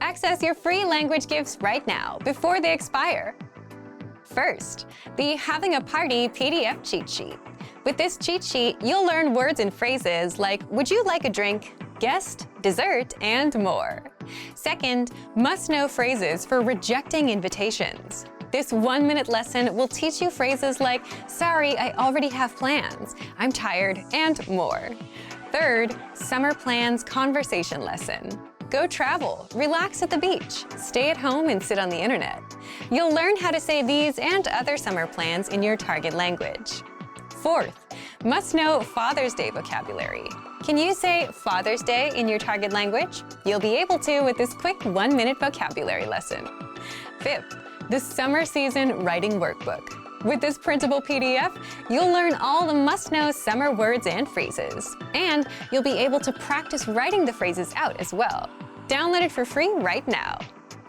Access your free language gifts right now before they expire. First, the Having a Party PDF cheat sheet. With this cheat sheet, you'll learn words and phrases like would you like a drink, guest, dessert, and more. Second, must-know phrases for rejecting invitations. This 1-minute lesson will teach you phrases like sorry, I already have plans, I'm tired, and more. Third, summer plans conversation lesson. Go travel, relax at the beach, stay at home and sit on the internet. You'll learn how to say these and other summer plans in your target language. Fourth, must-know Father's Day vocabulary. Can you say Father's Day in your target language? You'll be able to with this quick 1-minute vocabulary lesson. Fifth, the Summer Season Writing Workbook. With this printable PDF, you'll learn all the must-know summer words and phrases. And you'll be able to practice writing the phrases out as well. Download it for free right now.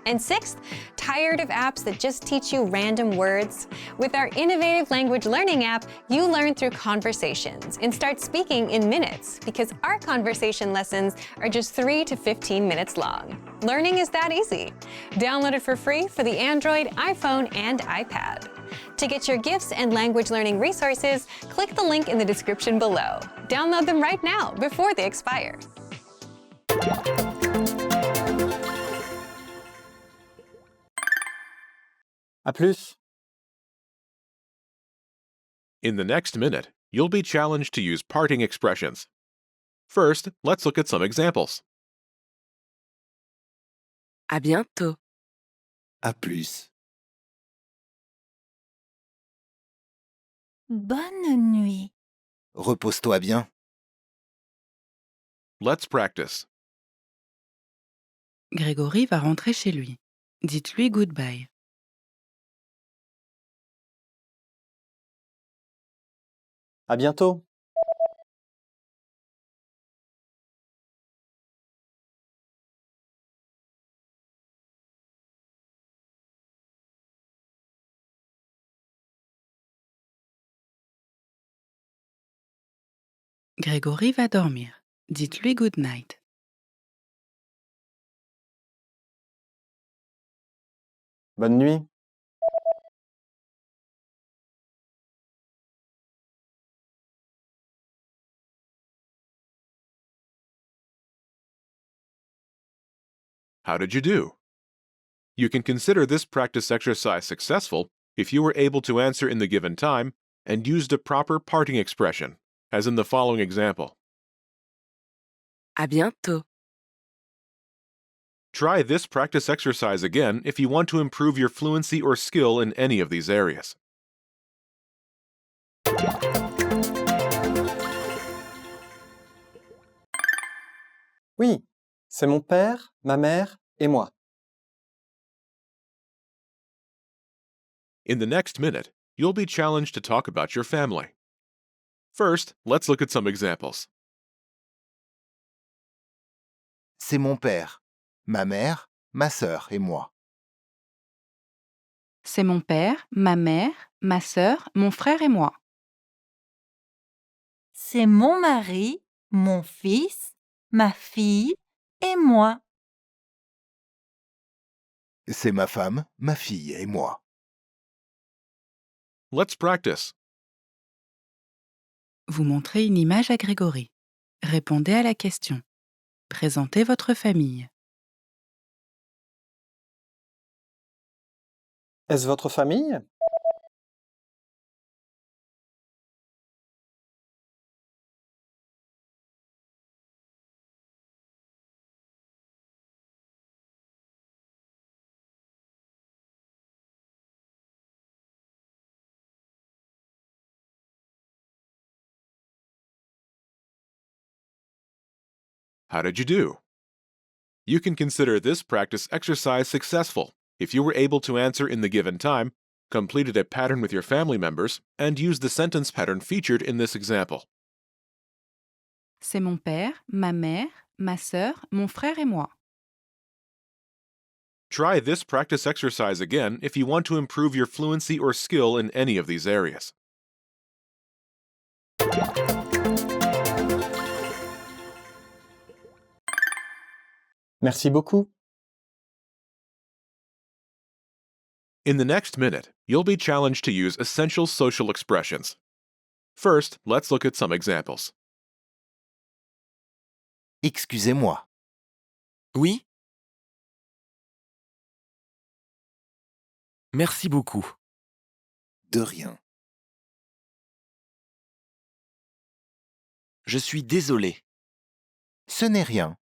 And sixth, tired of apps that just teach you random words? With our innovative language learning app, you learn through conversations and start speaking in minutes because our conversation lessons are just 3 to 15 minutes long. Learning is that easy. Download it for free for the Android, iPhone, and iPad. To get your gifts and language learning resources, click the link in the description below. Download them right now before they expire. À plus! In the next minute, you'll be challenged to use parting expressions. First, let's look at some examples. À bientôt. À plus! Bonne nuit. Repose-toi bien. Let's practice. Grégory va rentrer chez lui. Dites-lui goodbye. À bientôt! Grégory va dormir. Dites-lui good night. Bonne nuit! How did you do? You can consider this practice exercise successful if you were able to answer in the given time and used a proper parting expression, as in the following example. À bientôt. Try this practice exercise again if you want to improve your fluency or skill in any of these areas. Oui, c'est mon père, ma mère et moi. In the next minute, you'll be challenged to talk about your family. First, let's look at some examples. C'est mon père, ma mère, ma sœur et moi. C'est mon père, ma mère, ma sœur, mon frère et moi. C'est mon mari, mon fils, ma fille et moi. C'est ma femme, ma fille et moi. Let's practice. Vous montrez une image à Grégory. Répondez à la question. Présentez votre famille. Est-ce votre famille? How did you do? You can consider this practice exercise successful if you were able to answer in the given time, completed a pattern with your family members, and used the sentence pattern featured in this example. C'est mon père, ma mère, ma sœur, mon frère et moi. Try this practice exercise again if you want to improve your fluency or skill in any of these areas. Merci beaucoup. In the next minute, you'll be challenged to use essential social expressions. First, let's look at some examples. Excusez-moi. Oui. Merci beaucoup. De rien. Je suis désolé. Ce n'est rien.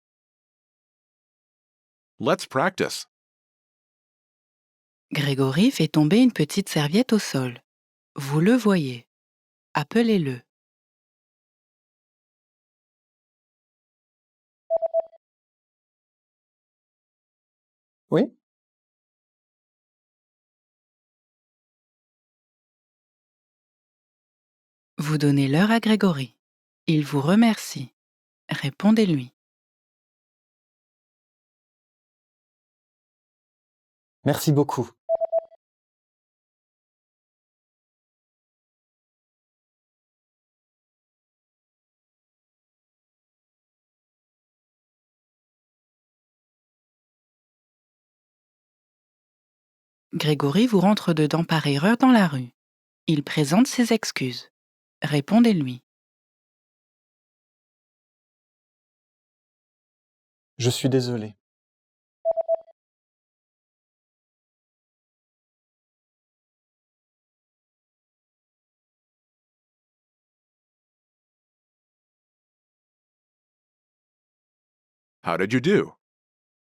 Let's practice. Grégory fait tomber une petite serviette au sol. Vous le voyez. Appelez-le. Oui, Vous donnez l'heure à Grégory. Il vous remercie. Répondez-lui. merci beaucoup. Grégory vous rentre dedans par erreur dans la rue. Il présente ses excuses. Répondez-lui. Je suis désolé. How did you do?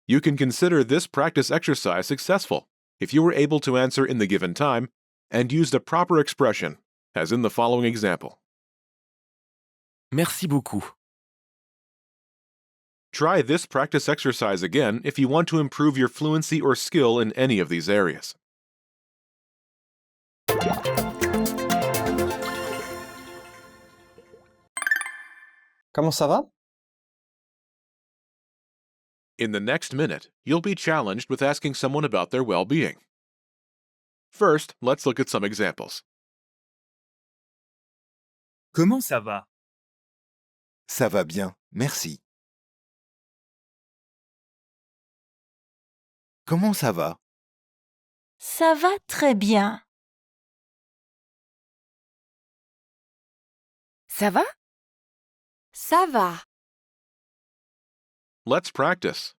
You can consider this practice exercise successful if you were able to answer in the given time and used a proper expression, as in the following example. Merci beaucoup. Try this practice exercise again if you want to improve your fluency or skill in any of these areas. Comment ça va? In the next minute, you'll be challenged with asking someone about their well-being. First, let's look at some examples. Comment ça va? Ça va bien, merci. Comment ça va? Ça va très bien. Ça va? Ça va. Let's practice.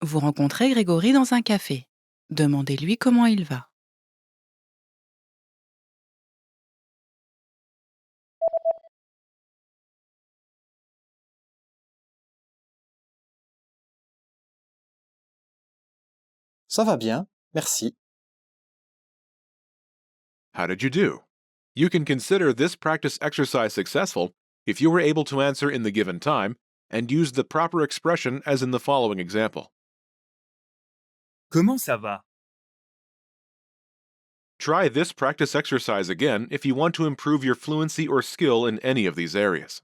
Vous rencontrez Grégory dans un café. Demandez-lui comment il va. Ça va bien, merci. How did you do? You can consider this practice exercise successful if you were able to answer in the given time and use the proper expression as in the following example. Comment ça va? Try this practice exercise again if you want to improve your fluency or skill in any of these areas.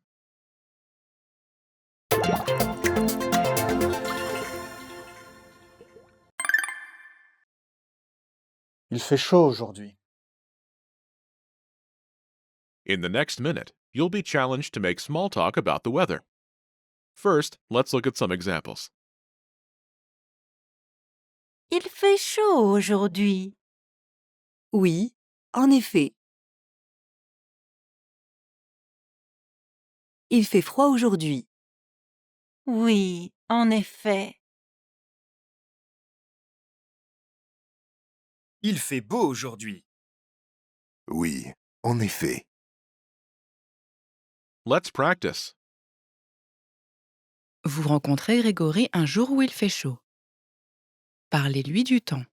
Il fait chaud aujourd'hui. In the next minute, you'll be challenged to make small talk about the weather. First, let's look at some examples. Il fait chaud aujourd'hui. Oui, en effet. Il fait froid aujourd'hui. Oui, en effet. Il fait beau aujourd'hui. Oui, en effet. Let's practice. Vous rencontrez Grégory un jour où il fait chaud. Parlez-lui du temps.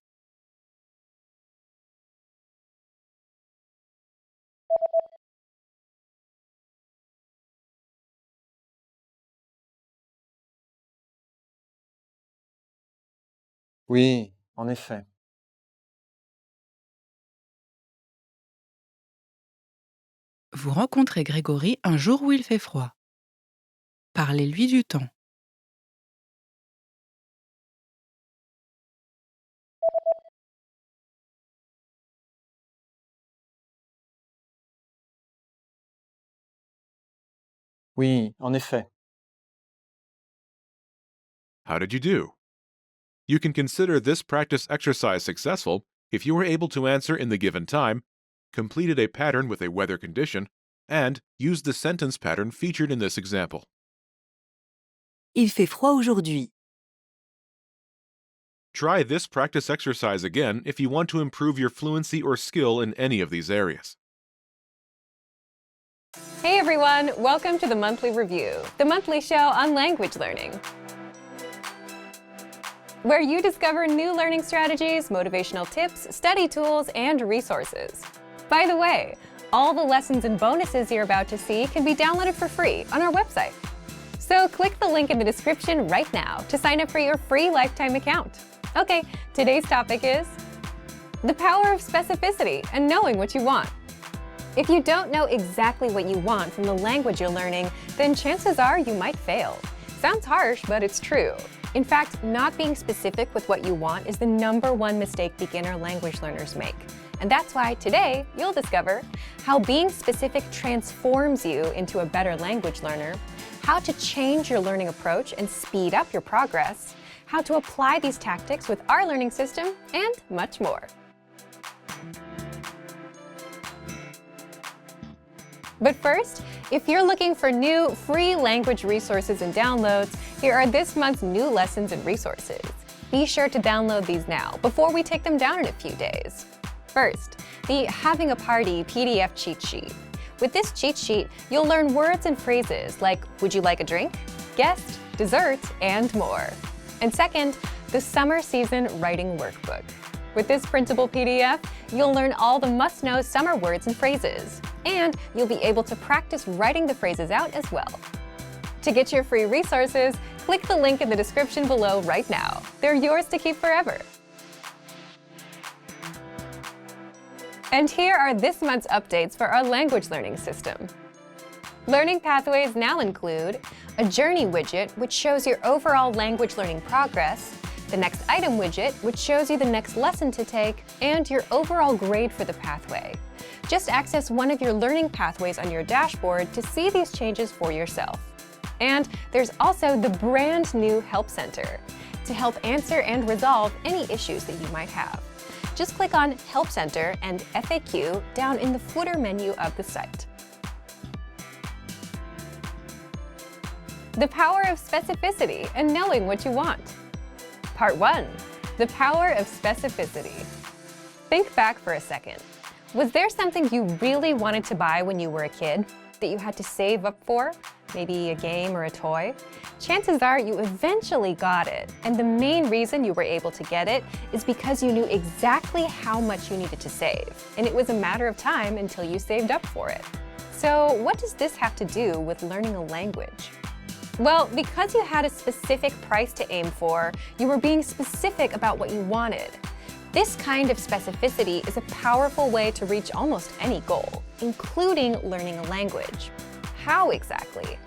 Oui, en effet. Vous rencontrez Grégory un jour où il fait froid. Parlez-lui du temps. Oui, en effet. How did you do? You can consider this practice exercise successful if you were able to answer in the given time, completed a pattern with a weather condition, and used the sentence pattern featured in this example. Il fait froid aujourd'hui. Try this practice exercise again if you want to improve your fluency or skill in any of these areas. Hey everyone, welcome to the Monthly Review, the monthly show on language learning, where you discover new learning strategies, motivational tips, study tools, and resources. By the way, all the lessons and bonuses you're about to see can be downloaded for free on our website. So click the link in the description right now to sign up for your free lifetime account. Okay, today's topic is the power of specificity and knowing what you want. If you don't know exactly what you want from the language you're learning, then chances are you might fail. Sounds harsh, but it's true. In fact, not being specific with what you want is the #1 mistake beginner language learners make. And that's why today you'll discover how being specific transforms you into a better language learner, how to change your learning approach and speed up your progress, how to apply these tactics with our learning system, and much more. But first, if you're looking for new free language resources and downloads, here are this month's new lessons and resources. Be sure to download these now before we take them down in a few days. First, the Having a Party PDF cheat sheet. With this cheat sheet, you'll learn words and phrases like would you like a drink, guest, dessert, and more. And second, the Summer Season Writing Workbook. With this printable PDF, you'll learn all the must-know summer words and phrases, and you'll be able to practice writing the phrases out as well. To get your free resources, click the link in the description below right now. They're yours to keep forever. And here are this month's updates for our language learning system. Learning pathways now include a journey widget, which shows your overall language learning progress, the next item widget, which shows you the next lesson to take, and your overall grade for the pathway. Just access one of your learning pathways on your dashboard to see these changes for yourself. And there's also the brand new Help Center to help answer and resolve any issues that you might have. Just click on Help Center and FAQ down in the footer menu of the site. The power of specificity and knowing what you want. Part 1. The power of specificity. Think back for a second. Was there something you really wanted to buy when you were a kid that you had to save up for? Maybe a game or a toy? Chances are you eventually got it, and the main reason you were able to get it is because you knew exactly how much you needed to save, and it was a matter of time until you saved up for it. So what does this have to do with learning a language? Well, because you had a specific price to aim for, you were being specific about what you wanted. This kind of specificity is a powerful way to reach almost any goal, including learning a language. How exactly?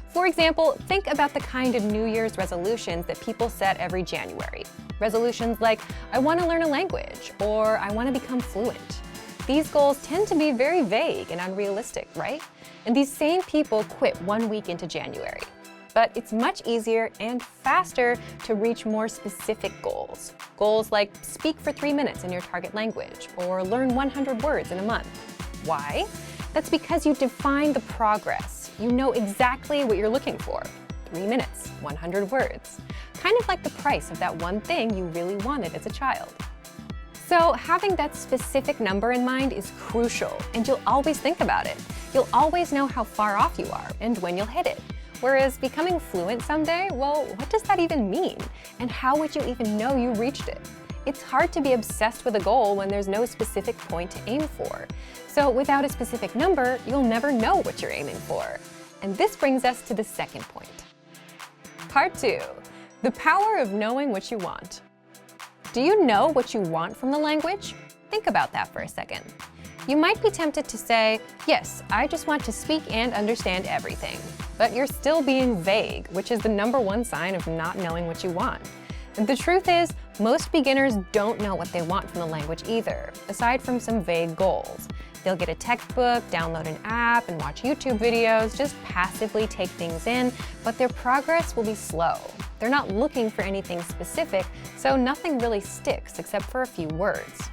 For example, think about the kind of New Year's resolutions that people set every January. Resolutions like, I want to learn a language, or I want to become fluent. These goals tend to be very vague and unrealistic, right? And these same people quit 1 week into January. But it's much easier and faster to reach more specific goals. Goals like speak for 3 minutes in your target language or learn 100 words in a month. Why? That's because you define the progress. You know exactly what you're looking for. 3 minutes, 100 words. Kind of like the price of that one thing you really wanted as a child. So having that specific number in mind is crucial, and you'll always think about it. You'll always know how far off you are and when you'll hit it. Whereas becoming fluent someday, well, what does that even mean? And how would you even know you reached it? It's hard to be obsessed with a goal when there's no specific point to aim for. So without a specific number, you'll never know what you're aiming for. And this brings us to the second point. Part 2. The power of knowing what you want. Do you know what you want from the language? Think about that for a second. You might be tempted to say, yes, I just want to speak and understand everything. But you're still being vague, which is the #1 sign of not knowing what you want. And the truth is, most beginners don't know what they want from the language either, aside from some vague goals. They'll get a textbook, download an app, and watch YouTube videos, just passively take things in, but their progress will be slow. They're not looking for anything specific, so nothing really sticks except for a few words.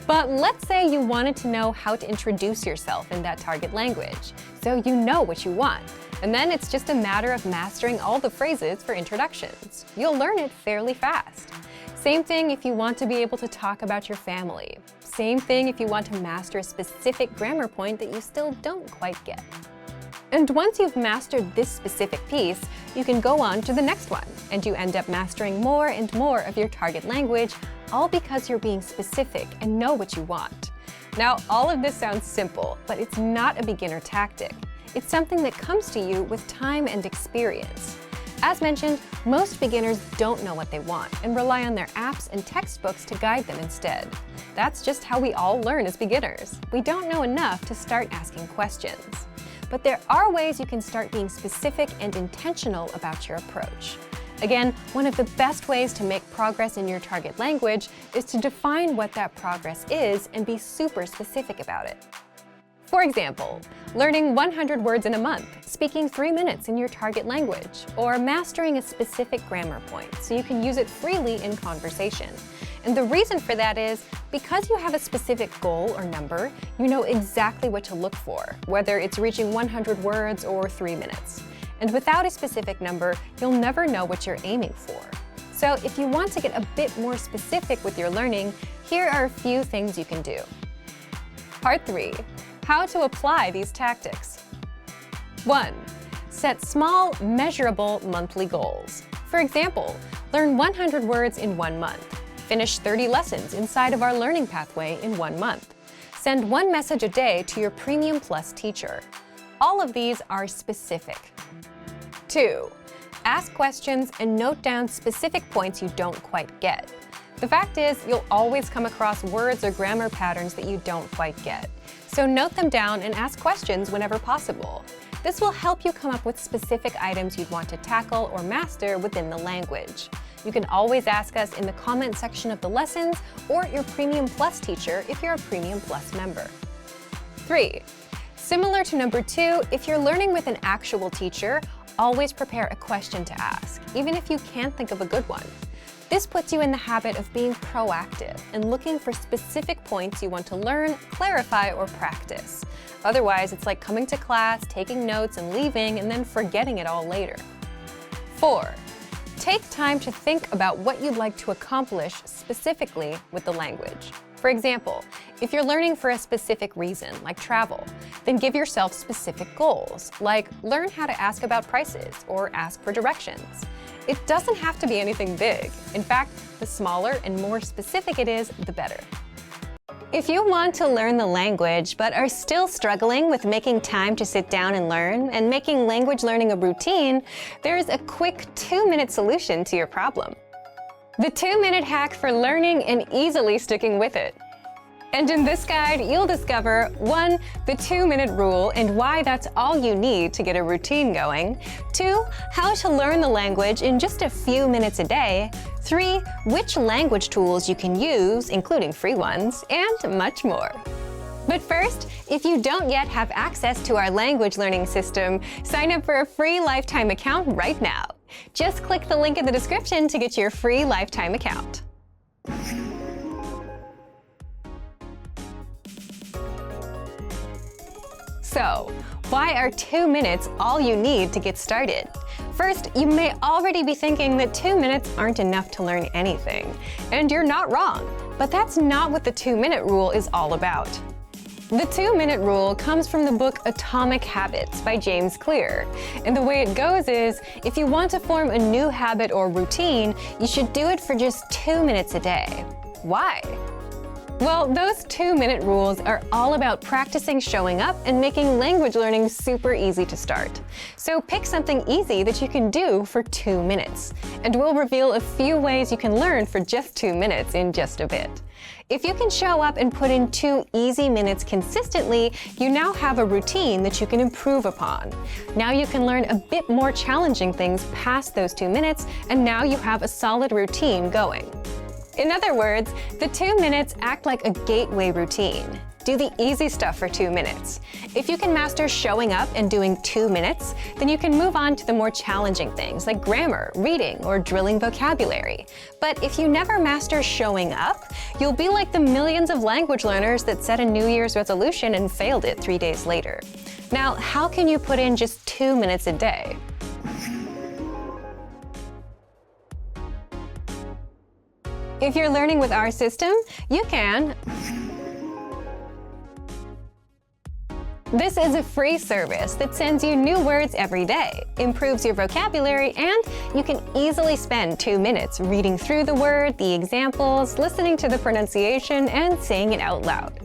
But let's say you wanted to know how to introduce yourself in that target language, so you know what you want. And then it's just a matter of mastering all the phrases for introductions. You'll learn it fairly fast. Same thing if you want to be able to talk about your family. Same thing if you want to master a specific grammar point that you still don't quite get. And once you've mastered this specific piece, you can go on to the next one, and you end up mastering more and more of your target language, all because you're being specific and know what you want. Now, all of this sounds simple, but it's not a beginner tactic. It's something that comes to you with time and experience. As mentioned, most beginners don't know what they want and rely on their apps and textbooks to guide them instead. That's just how we all learn as beginners. We don't know enough to start asking questions. But there are ways you can start being specific and intentional about your approach. Again, one of the best ways to make progress in your target language is to define what that progress is and be super specific about it. For example, learning 100 words in a month, speaking 3 minutes in your target language, or mastering a specific grammar point so you can use it freely in conversation. And the reason for that is because you have a specific goal or number, you know exactly what to look for, whether it's reaching 100 words or 3 minutes. And without a specific number, you'll never know what you're aiming for. So if you want to get a bit more specific with your learning, here are a few things you can do. Part 3. How to apply these tactics. 1. Set small, measurable monthly goals. For example, learn 100 words in 1 month. Finish 30 lessons inside of our learning pathway in 1 month. Send 1 message a day to your Premium Plus teacher. All of these are specific. 2. Ask questions and note down specific points you don't quite get. The fact is, you'll always come across words or grammar patterns that you don't quite get. So note them down and ask questions whenever possible. This will help you come up with specific items you'd want to tackle or master within the language. You can always ask us in the comment section of the lessons or your Premium Plus teacher if you're a Premium Plus member. 3. Similar to number 2, if you're learning with an actual teacher, always prepare a question to ask, even if you can't think of a good one. This puts you in the habit of being proactive and looking for specific points you want to learn, clarify, or practice. Otherwise, it's like coming to class, taking notes, and leaving, and then forgetting it all later. 4. Take time to think about what you'd like to accomplish specifically with the language. For example, if you're learning for a specific reason, like travel, then give yourself specific goals, like learn how to ask about prices or ask for directions. It doesn't have to be anything big. In fact, the smaller and more specific it is, the better. If you want to learn the language but are still struggling with making time to sit down and learn and making language learning a routine, there's a quick 2-minute solution to your problem. The 2-minute hack for learning and easily sticking with it. And in this guide, you'll discover 1. The 2-minute rule and why that's all you need to get a routine going. 2. How to learn the language in just a few minutes a day. 3. Which language tools you can use, including free ones, and much more. But first, if you don't yet have access to our language learning system, sign up for a free lifetime account right now. Just click the link in the description to get your free lifetime account. So, why are 2 minutes all you need to get started? First, you may already be thinking that 2 minutes aren't enough to learn anything. And you're not wrong, but that's not what the 2-minute rule is all about. The 2-minute rule comes from the book Atomic Habits by James Clear. And the way it goes is, if you want to form a new habit or routine, you should do it for just 2 minutes a day. Why? Well, those 2-minute rules are all about practicing showing up and making language learning super easy to start. So pick something easy that you can do for 2 minutes. And we'll reveal a few ways you can learn for just 2 minutes in just a bit. If you can show up and put in 2 easy minutes consistently, you now have a routine that you can improve upon. Now you can learn a bit more challenging things past those 2 minutes, and now you have a solid routine going. In other words, the 2 minutes act like a gateway routine. do the easy stuff for 2 minutes. If you can master showing up and doing 2 minutes, then you can move on to the more challenging things like grammar, reading, or drilling vocabulary. But if you never master showing up, you'll be like the millions of language learners that set a New Year's resolution and failed it 3 days later. Now, how can you put in just 2 minutes a day? If you're learning with our system, you can. This is a free service that sends you new words every day, improves your vocabulary, and you can easily spend 2 minutes reading through the word, the examples, listening to the pronunciation, and saying it out loud.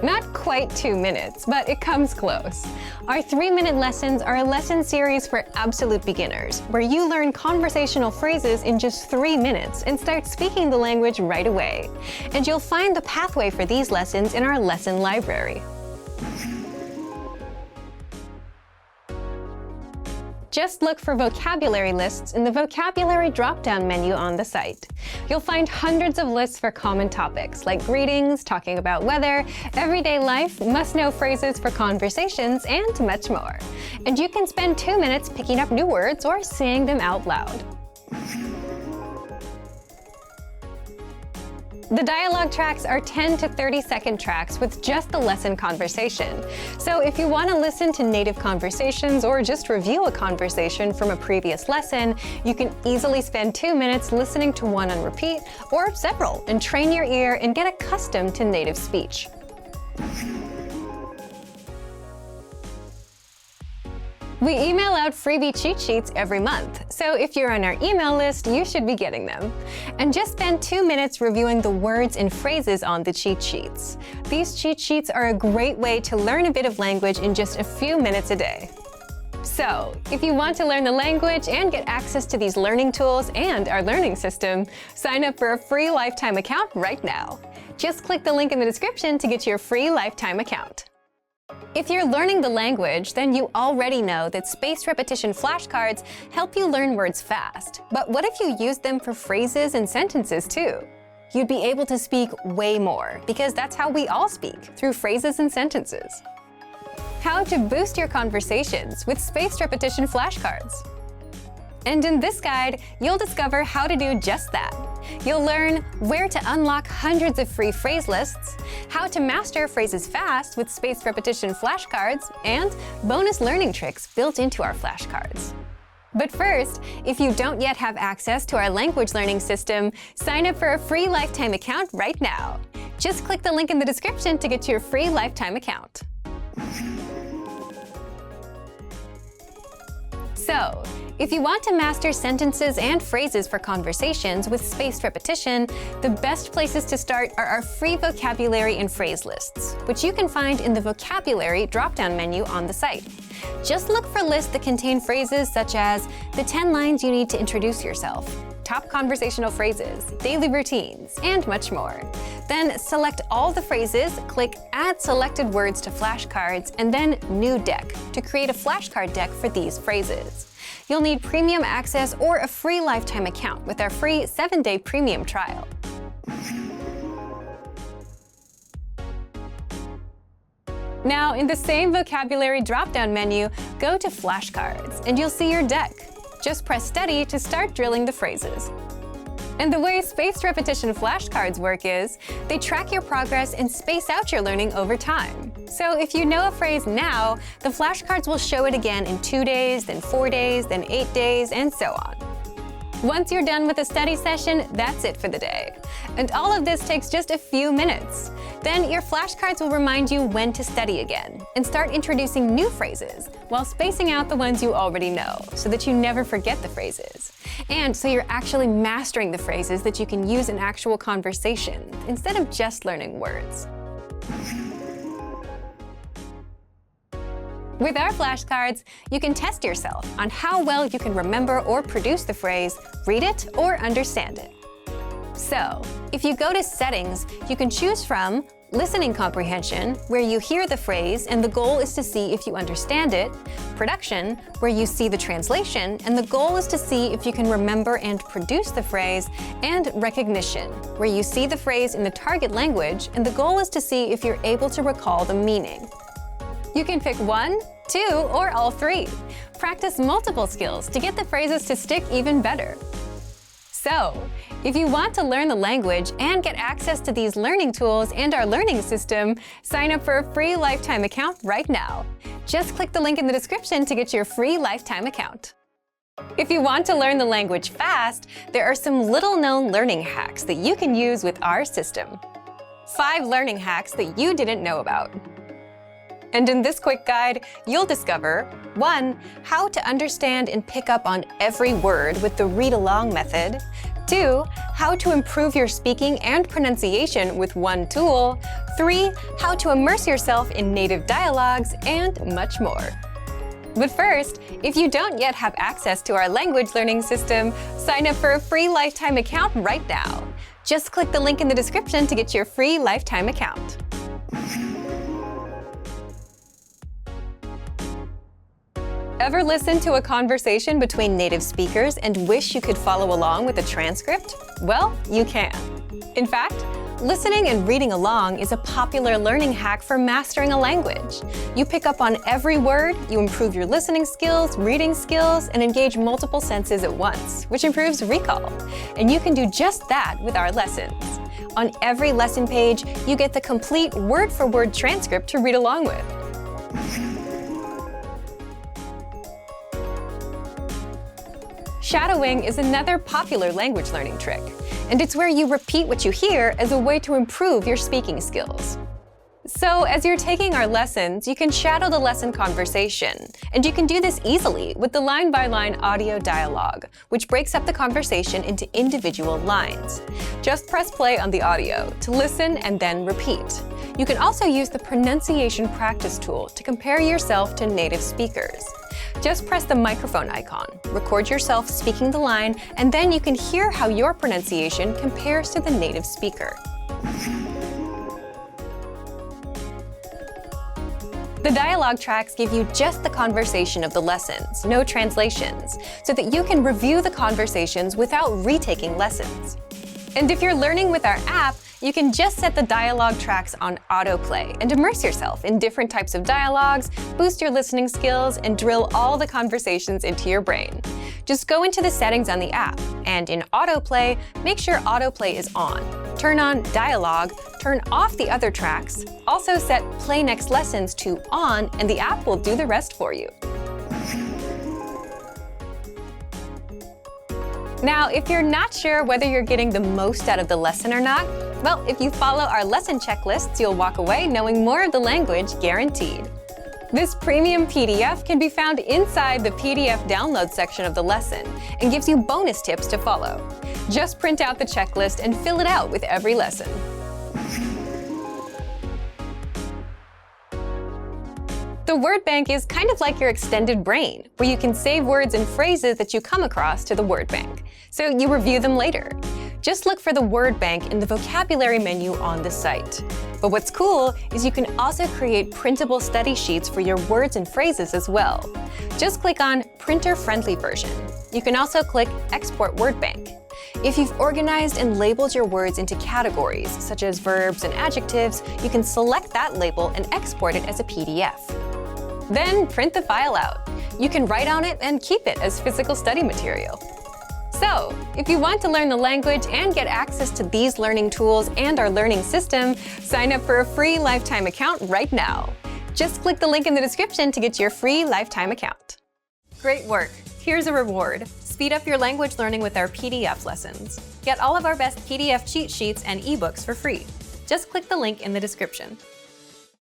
Not quite 2 minutes, but it comes close. Our 3-minute lessons are a lesson series for absolute beginners, where you learn conversational phrases in just 3 minutes and start speaking the language right away. And you'll find the pathway for these lessons in our lesson library. Just look for vocabulary lists in the vocabulary drop-down menu on the site. You'll find hundreds of lists for common topics like greetings, talking about weather, everyday life, must-know phrases for conversations, and much more. And you can spend 2 minutes picking up new words or saying them out loud. The dialogue tracks are 10 to 30-second tracks with just the lesson conversation. So if you want to listen to native conversations or just review a conversation from a previous lesson, you can easily spend 2 minutes listening to one on repeat or several and train your ear and get accustomed to native speech. We email out freebie cheat sheets every month, so if you're on our email list, you should be getting them. And just spend 2 minutes reviewing the words and phrases on the cheat sheets. These cheat sheets are a great way to learn a bit of language in just a few minutes a day. So, if you want to learn the language and get access to these learning tools and our learning system, sign up for a free lifetime account right now. Just click the link in the description to get your free lifetime account. If you're learning the language, then you already know that spaced repetition flashcards help you learn words fast. But what if you use them for phrases and sentences too? You'd be able to speak way more, because that's how we all speak, through phrases and sentences. How to boost your conversations with spaced repetition flashcards. And in this guide, you'll discover how to do just that. You'll learn where to unlock hundreds of free phrase lists, how to master phrases fast with spaced repetition flashcards, and bonus learning tricks built into our flashcards. But first, if you don't yet have access to our language learning system, sign up for a free lifetime account right now. Just click the link in the description to get your free lifetime account. So, if you want to master sentences and phrases for conversations with spaced repetition, the best places to start are our free vocabulary and phrase lists, which you can find in the vocabulary drop-down menu on the site. Just look for lists that contain phrases such as the 10 lines you need to introduce yourself, top conversational phrases, daily routines, and much more. Then select all the phrases, click Add Selected Words to Flashcards, and then New Deck to create a flashcard deck for these phrases. You'll need premium access or a free lifetime account with our free 7-day premium trial. Now, in the same vocabulary drop-down menu, go to Flashcards, and you'll see your deck. Just press Study to start drilling the phrases. And the way spaced repetition flashcards work is, they track your progress and space out your learning over time. So if you know a phrase now, the flashcards will show it again in 2 days, then 4 days, then 8 days, and so on. Once you're done with the study session, that's it for the day. And all of this takes just a few minutes. Then your flashcards will remind you when to study again and start introducing new phrases while spacing out the ones you already know so that you never forget the phrases. And so you're actually mastering the phrases that you can use in actual conversation instead of just learning words. With our flashcards, you can test yourself on how well you can remember or produce the phrase, read it, or understand it. So, if you go to Settings, you can choose from listening comprehension, where you hear the phrase and the goal is to see if you understand it, production, where you see the translation and the goal is to see if you can remember and produce the phrase, and recognition, where you see the phrase in the target language and the goal is to see if you're able to recall the meaning. You can pick 1, 2, or all 3. Practice multiple skills to get the phrases to stick even better. So, if you want to learn the language and get access to these learning tools and our learning system, sign up for a free lifetime account right now. Just click the link in the description to get your free lifetime account. If you want to learn the language fast, there are some little-known learning hacks that you can use with our system. 5 learning hacks that you didn't know about. And in this quick guide, you'll discover 1. How to understand and pick up on every word with the read-along method. 2. How to improve your speaking and pronunciation with one tool. 3. How to immerse yourself in native dialogues, and much more. But first, if you don't yet have access to our language learning system, sign up for a free lifetime account right now. Just click the link in the description to get your free lifetime account. Ever listen to a conversation between native speakers and wish you could follow along with a transcript? Well, you can. In fact, listening and reading along is a popular learning hack for mastering a language. You pick up on every word, you improve your listening skills, reading skills, and engage multiple senses at once, which improves recall. And you can do just that with our lessons. On every lesson page, you get the complete word-for-word transcript to read along with. Shadowing is another popular language learning trick, and it's where you repeat what you hear as a way to improve your speaking skills. So, as you're taking our lessons, you can shadow the lesson conversation, and you can do this easily with the line-by-line audio dialogue, which breaks up the conversation into individual lines. Just press play on the audio to listen and then repeat. You can also use the pronunciation practice tool to compare yourself to native speakers. Just press the microphone icon, record yourself speaking the line, and then you can hear how your pronunciation compares to the native speaker. The dialogue tracks give you just the conversation of the lessons, no translations, so that you can review the conversations without retaking lessons. And if you're learning with our app, you can just set the dialogue tracks on autoplay and immerse yourself in different types of dialogues, boost your listening skills, and drill all the conversations into your brain. Just go into the settings on the app, and in autoplay, make sure autoplay is on. Turn on dialogue, turn off the other tracks, also set play next lessons to on, and the app will do the rest for you. Now, if you're not sure whether you're getting the most out of the lesson or not, well, if you follow our lesson checklists, you'll walk away knowing more of the language guaranteed. This premium PDF can be found inside the PDF download section of the lesson and gives you bonus tips to follow. Just print out the checklist and fill it out with every lesson. The word bank is kind of like your extended brain, where you can save words and phrases that you come across to the word bank, so you review them later. Just look for the word bank in the vocabulary menu on the site. But what's cool is you can also create printable study sheets for your words and phrases as well. Just click on Printer-Friendly Version. You can also click Export Word Bank. If you've organized and labeled your words into categories, such as verbs and adjectives, you can select that label and export it as a PDF. Then print the file out. You can write on it and keep it as physical study material. So, if you want to learn the language and get access to these learning tools and our learning system, sign up for a free lifetime account right now. Just click the link in the description to get your free lifetime account. Great work! Here's a reward. Speed up your language learning with our PDF lessons. Get all of our best PDF cheat sheets and ebooks for free. Just click the link in the description.